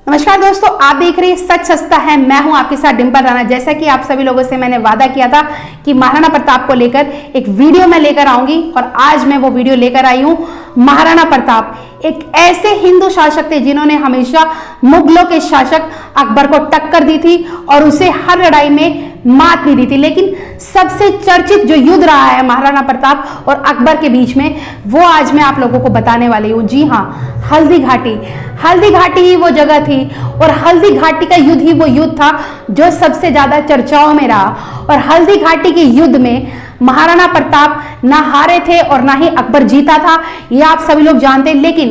नमस्कार दोस्तों, आप देख रहे हैं सच सस्ता है। मैं हूं आपके साथ डिंपल राणा। जैसा कि आप सभी लोगों से मैंने वादा किया था कि महाराणा प्रताप को लेकर एक वीडियो मैं लेकर आऊंगी और आज मैं वो वीडियो लेकर आई हूं। महाराणा प्रताप एक ऐसे हिंदू शासक थे जिन्होंने हमेशा मुगलों के शासक अकबर को टक्कर दी थी और उसे हर लड़ाई में मात नहीं दी थी। लेकिन सबसे चर्चित जो युद्ध रहा है महाराणा प्रताप और अकबर के बीच में, वो आज मैं आप लोगों को बताने वाली हूँ। जी हाँ, हल्दी घाटी। हल्दी घाटी ही वो जगह थी और हल्दी घाटी का युद्ध ही वो युद्ध था जो सबसे ज्यादा चर्चाओं में रहा। और हल्दी घाटी के युद्ध में महाराणा प्रताप ना हारे थे और ना ही अकबर जीता था, ये आप सभी लोग जानते हैं। लेकिन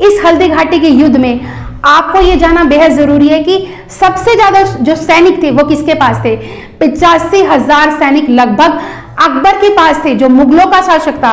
इस हल्दी घाटी के युद्ध में आपको ये जानना बेहद जरूरी है कि सबसे ज्यादा जो सैनिक थे वो किसके पास थे। 85,000 सैनिक लगभग अकबर के पास थे जो मुगलों का शासक था,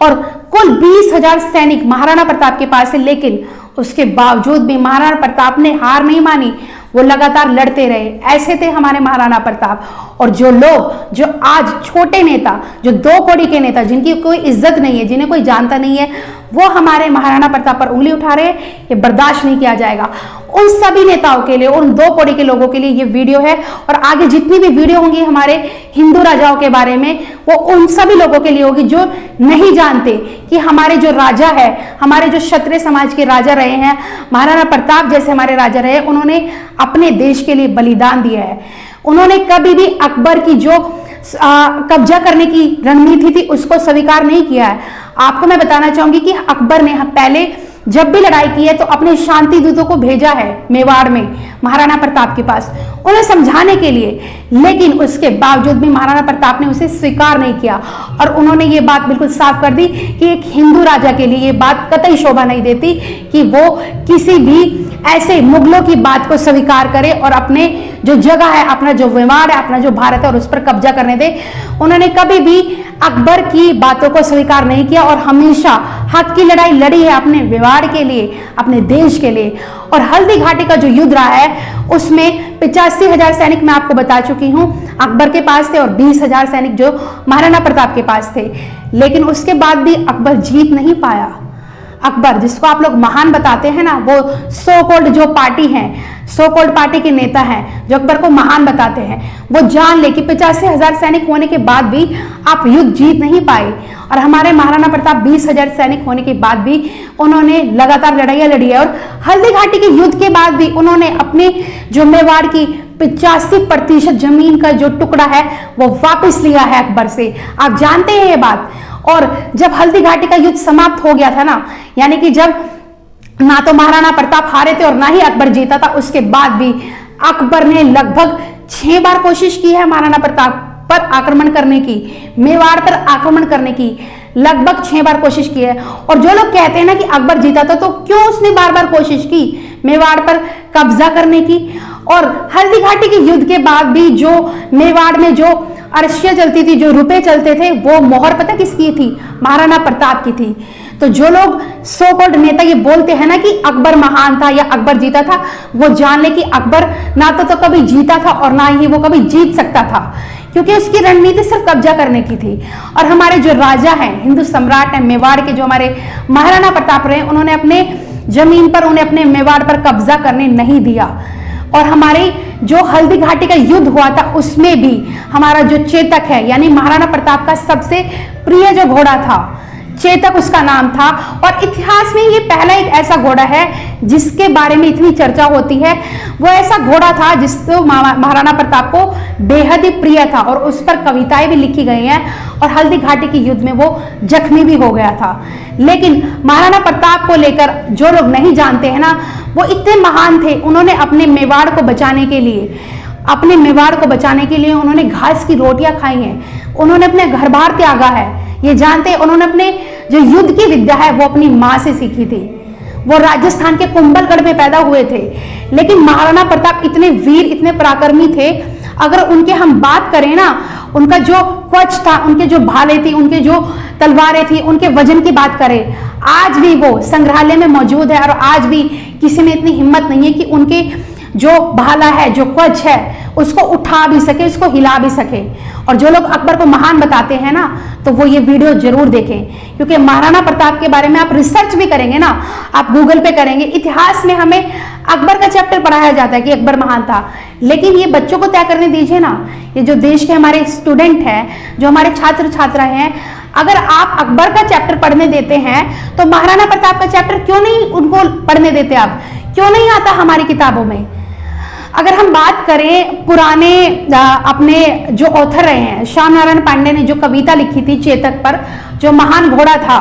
और कुल 20,000 सैनिक महाराणा प्रताप के पास थे। लेकिन उसके बावजूद भी महाराणा प्रताप ने हार नहीं मानी, वो लगातार लड़ते रहे। ऐसे थे हमारे महाराणा प्रताप। और जो लोग जो आज छोटे नेता, जो 2 कौड़ी के नेता, जिनकी कोई इज्जत नहीं है, जिन्हें कोई जानता नहीं है, वो हमारे महाराणा प्रताप पर उंगली उठा रहे हैं, ये बर्दाश्त नहीं किया जाएगा। उन सभी नेताओं के लिए, उन 2 कौड़ी के लोगों के लिए ये वीडियो है। और आगे जितनी भी वीडियो होंगी हमारे हिंदू राजाओं के बारे में, वो उन सभी लोगों के लिए होगी जो नहीं जानते कि हमारे जो राजा है, हमारे जो क्षत्रिय समाज के राजा रहे हैं, महाराणा प्रताप जैसे हमारे राजा रहे, उन्होंने अपने देश के लिए बलिदान दिया है। उन्होंने कभी भी अकबर की जो कब्जा करने की रणनीति थी उसको स्वीकार नहीं किया है। आपको मैं बताना चाहूंगी कि अकबर ने पहले जब भी लड़ाई की है तो अपने शांति दूतों को भेजा है मेवाड़ में महाराणा प्रताप के पास, उन्हें समझाने के लिए। लेकिन उसके बावजूद भी महाराणा प्रताप ने उसे स्वीकार नहीं किया और उन्होंने ये बात बिल्कुल साफ कर दी कि एक हिंदू राजा के लिए ये बात कतई शोभा नहीं देती कि वो किसी भी ऐसे मुगलों की बात को स्वीकार करे और अपने जो जगह है, अपना जो मेवाड़ है, अपना जो भारत है, और उस पर कब्जा करने दे। उन्होंने कभी भी अकबर की बातों को स्वीकार नहीं किया और हमेशा हक की लड़ाई लड़ी है अपने मेवाड़ के लिए, अपने देश के लिए। और हल्दी घाटी का जो युद्ध रहा है उसमें 85,000 सैनिक मैं आपको बता चुकी हूं अकबर के पास थे और 20,000 सैनिक जो महाराणा प्रताप के पास थे। लेकिन उसके बाद भी अकबर जीत नहीं पाया। अकबर, जिसको आप लोग महान बताते हैं ना, वो सो कॉल्ड जो पार्टी है, सो कॉल्ड पार्टी के नेता हैं जो अकबर को महान बताते हैं, वो जान ले कि 85,000 सैनिक होने के बाद भी आप युद्ध जीत नहीं पाए। और हमारे महाराणा प्रताप 20,000 सैनिक होने के बाद भी उन्होंने लगातार लड़ाइयां लड़ी है। और हल्दी घाटी के युद्ध के बाद भी उन्होंने अपने जो मेवाड़ की 85% जमीन का जो टुकड़ा है वो वापस लिया है अकबर से। आप जानते हैं ये बात। और जब हल्दी घाटी का युद्ध समाप्त हो गया था ना, यानी कि जब ना तो महाराणा प्रताप हारे थे और ना ही अकबर जीता था, उसके बाद भी अकबर ने लगभग 6 बार कोशिश की है महाराणा प्रताप पर आक्रमण करने की, मेवाड़ पर आक्रमण करने की लगभग 6 बार कोशिश की है। और जो लोग कहते हैं ना कि अकबर जीता था, तो क्यों उसने बार बार कोशिश की मेवाड़ पर कब्जा करने की। और हल्दी घाटी के युद्ध के बाद भी जो मेवाड़ में जो अरशियां चलती थी, जो रुपए चलते थे, वो मोहर पता किसकी थी? महाराणा प्रताप की थी। तो जो लोग सो कॉल्ड नेता ये बोलते हैं ना कि अकबर महान था या अकबर जीता था, वो जान ले कि अकबर ना तो कभी जीता था और ना ही वो कभी जीत सकता था, क्योंकि उसकी रणनीति सिर्फ कब्जा करने की थी। और हमारे जो राजा हैं, हिंदू सम्राट हैं, मेवाड़ के जो हमारे महाराणा प्रताप रहे, उन्होंने अपने जमीन पर, उन्हें अपने मेवाड़ पर कब्जा करने नहीं दिया। और हमारे जो हल्दी घाटी का युद्ध हुआ था उसमें भी हमारा जो चेतक है, यानी महाराणा प्रताप का सबसे प्रिय जो घोड़ा था, चेतक उसका नाम था। और इतिहास में ये पहला एक ऐसा घोड़ा है जिसके बारे में इतनी चर्चा होती है। वो ऐसा घोड़ा था जिसको महाराणा प्रताप को बेहद ही प्रिय था और उस पर कविताएं भी लिखी गई हैं। और हल्दी घाटी के युद्ध में वो जख्मी भी हो गया था। लेकिन महाराणा प्रताप को लेकर जो लोग नहीं जानते हैं ना, वो इतने महान थे। उन्होंने अपने मेवाड़ को बचाने के लिए, अपने मेवाड़ को बचाने के लिए उन्होंने घास की रोटियां खाई हैं, उन्होंने अपने घर बार त्यागा है। ये जानते हैं, उन्होंने अपने जो युद्ध की विद्या है वो अपनी माँ से सीखी थी। वो राजस्थान के कुंभलगढ़ में पैदा हुए थे। लेकिन महाराणा प्रताप इतने वीर, इतने पराक्रमी थे, अगर उनके हम बात करें ना, उनका जो कवच था, उनके जो भाले थी, उनके जो तलवारें थी, उनके वजन की बात करें, आज भी वो संग्रहालय में मौजूद है। और आज भी किसी में इतनी हिम्मत नहीं है कि उनके जो भाला है, जो कवच है, उसको उठा भी सके, उसको हिला भी सके। और जो लोग अकबर को महान बताते हैं ना, तो वो ये वीडियो जरूर देखें, क्योंकि महाराणा प्रताप के बारे में आप रिसर्च भी करेंगे ना, आप गूगल पे करेंगे, इतिहास में हमें अकबर का चैप्टर पढ़ाया जाता है कि अकबर महान था, लेकिन ये बच्चों को तय करने दीजिए ना। ये जो देश के हमारे स्टूडेंट हैं, जो हमारे छात्र छात्रा हैं, अगर आप अकबर का चैप्टर पढ़ने देते हैं तो महाराणा प्रताप का चैप्टर क्यों नहीं उनको पढ़ने देते? आप क्यों नहीं आता हमारी किताबों में? अगर हम बात करें पुराने अपने जो ऑथर रहे हैं, श्याम नारायण पांडे ने जो कविता लिखी थी चेतक पर, जो महान घोड़ा था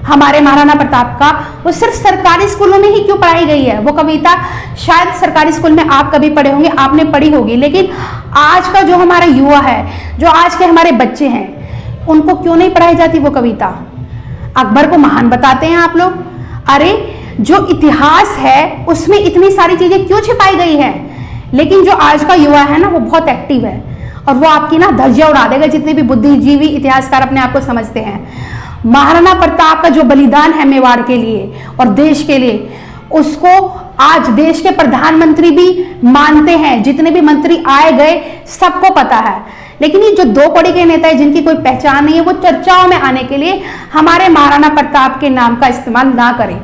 हमारे महाराणा प्रताप का, वो सिर्फ सरकारी स्कूलों में ही क्यों पढ़ाई गई है? वो कविता शायद सरकारी स्कूल में आप कभी पढ़े होंगे, आपने पढ़ी होगी, लेकिन आज का जो हमारा युवा है, जो आज के हमारे बच्चे हैं, उनको क्यों नहीं पढ़ाई जाती वो कविता? अकबर को महान बताते हैं आप लोग, अरे जो इतिहास है उसमें इतनी सारी चीजें क्यों छिपाई गई है? लेकिन जो आज का युवा है ना, वो बहुत एक्टिव है और वो आपकी ना धज्जियां उड़ा देगा, जितने भी बुद्धिजीवी इतिहासकार अपने आप को समझते हैं। महाराणा प्रताप का जो बलिदान है मेवाड़ के लिए और देश के लिए, उसको आज देश के प्रधानमंत्री भी मानते हैं, जितने भी मंत्री आए गए सबको पता है। लेकिन ये जो दो कौड़ी के नेता है जिनकी कोई पहचान नहीं है, वो चर्चाओं में आने के लिए हमारे महाराणा प्रताप के नाम का इस्तेमाल ना करें,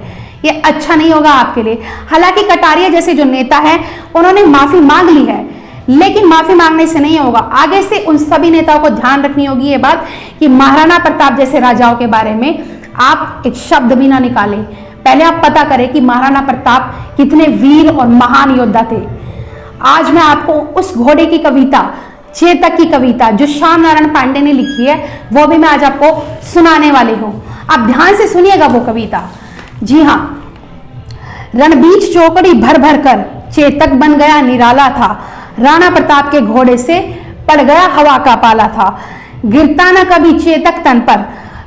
ये अच्छा नहीं होगा आपके लिए। हालांकि कटारिया जैसे जो नेता है उन्होंने माफी मांग ली है, लेकिन माफी मांगने से नहीं होगा, आगे से उन सभी नेताओं को ध्यान रखनी होगी ये बात कि महाराणा प्रताप जैसे राजाओं के बारे में आप एक शब्द भी ना निकालें। पहले आप पता करें कि महाराणा प्रताप कितने वीर और महान योद्धा थे। आज मैं आपको उस घोड़े की कविता, चेतक की कविता जो श्याम नारायण पांडे ने लिखी है, वो भी मैं आज आपको सुनाने वाली हूं। आप ध्यान से सुनिएगा वो कविता। जी हाँ, रणबीच चौकड़ी भर भर कर चेतक बन गया निराला था, राणा प्रताप के घोड़े से पड़ गया हवा का पाला था। गिरता न कभी चेतक तन पर,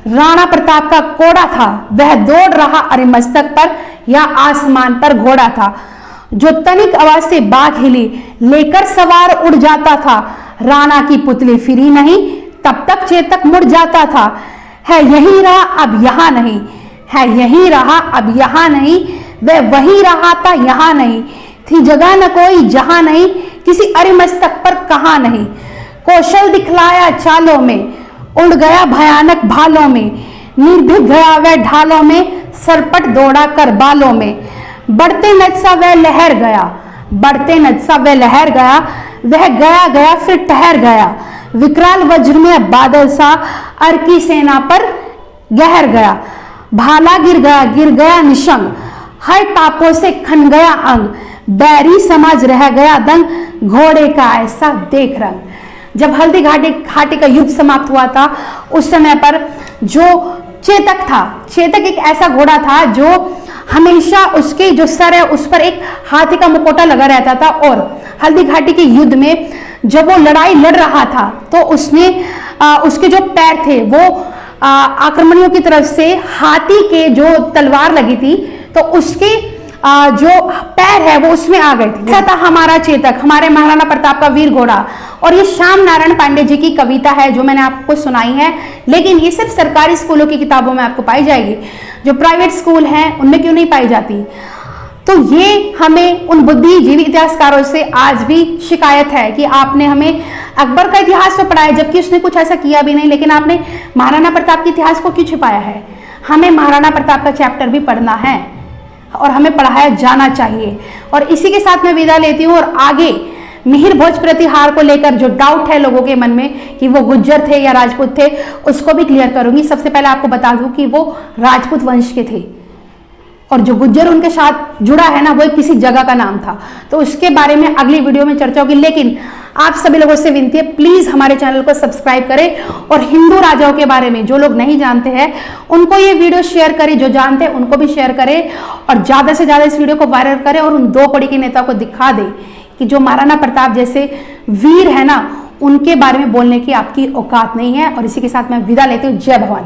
राणा प्रताप का कोड़ा था, वह दौड़ रहा अरे मस्तक पर या आसमान पर घोड़ा था। जो तनिक आवाज से बाघ हिली, लेकर सवार उड़ जाता था, राणा की पुतली फिरी नहीं, तब तक चेतक मुड़ जाता था। है यही रहा अब यहाँ नहीं, है यही रहा अब यहाँ नहीं, वह वही रहा था यहाँ नहीं, थी जगह न कोई जहां नहीं, किसी अरिमस्तक पर कहां नहीं। कौशल दिखलाया चालों में, उड़ गया भयानक भालों में, निर्भीक गया वह ढालों में, सरपट दौड़ा कर बालों में। बढ़ते नच सा वह लहर गया, बढ़ते नच सा वह लहर गया, वह गया गया फिर ठहर गया। विकराल वज्र में बादल सा अर्की सेना पर गहर गया। भाला गिर गया निशंग, हर टापों से खन गया अंग, बैरी समाज रह गया दंग, घोड़े का ऐसा देख रंग। जब हल्दी घाटी का युद्ध समाप्त हुआ था, उस समय पर जो चेतक था, चेतक एक ऐसा घोड़ा था जो हमेशा उसके जो सर है उस पर एक हाथी का मुकोटा लगा रहता था, और हल्दी घाटी के युद्ध में जब वो लड़ाई लड़ रहा था तो उसने उसके जो पैर थे वो आक्रमणियों की तरफ से हाथी के जो तलवार लगी थी तो उसके जो पैर है वो उसमें आ गए थे। ऐसा था हमारा चेतक, हमारे महाराणा प्रताप का वीर घोड़ा। और ये श्याम नारायण पांडे जी की कविता है जो मैंने आपको सुनाई है, लेकिन ये सिर्फ सरकारी स्कूलों की किताबों में आपको पाई जाएगी, जो प्राइवेट स्कूल हैं उनमें क्यों नहीं पाई जाती। तो ये हमें उन बुद्धिजीवी इतिहासकारों से आज भी शिकायत है कि आपने हमें अकबर का इतिहास तो पढ़ाया जबकि उसने कुछ ऐसा किया भी नहीं, लेकिन आपने महाराणा प्रताप के इतिहास को क्यों छिपाया है। हमें महाराणा प्रताप का चैप्टर भी पढ़ना है और हमें पढ़ाया जाना चाहिए। और इसी के साथ मैं विदा लेती हूँ, और आगे मिहिर भोज प्रतिहार को लेकर जो डाउट है लोगों के मन में कि वो गुज्जर थे या राजपूत थे, उसको भी क्लियर करूंगी। सबसे पहले आपको बता दूं कि वो राजपूत वंश के थे, और जो गुज्जर उनके साथ जुड़ा है ना, वो किसी जगह का नाम था, तो उसके बारे में अगली वीडियो में चर्चा होगी। लेकिन आप सभी लोगों से विनती है, प्लीज हमारे चैनल को सब्सक्राइब करें, और हिंदू राजाओं के बारे में जो लोग नहीं जानते हैं उनको ये वीडियो शेयर करें, जो जानते हैं उनको भी शेयर करें, और ज्यादा से ज्यादा इस वीडियो को वायरल करें, और उन दो कौड़ी के नेताओं को दिखा दें कि जो महाराणा प्रताप जैसे वीर है ना, उनके बारे में बोलने की आपकी औकात नहीं है। और इसी के साथ मैं विदा लेती हूँ। जय भवानी।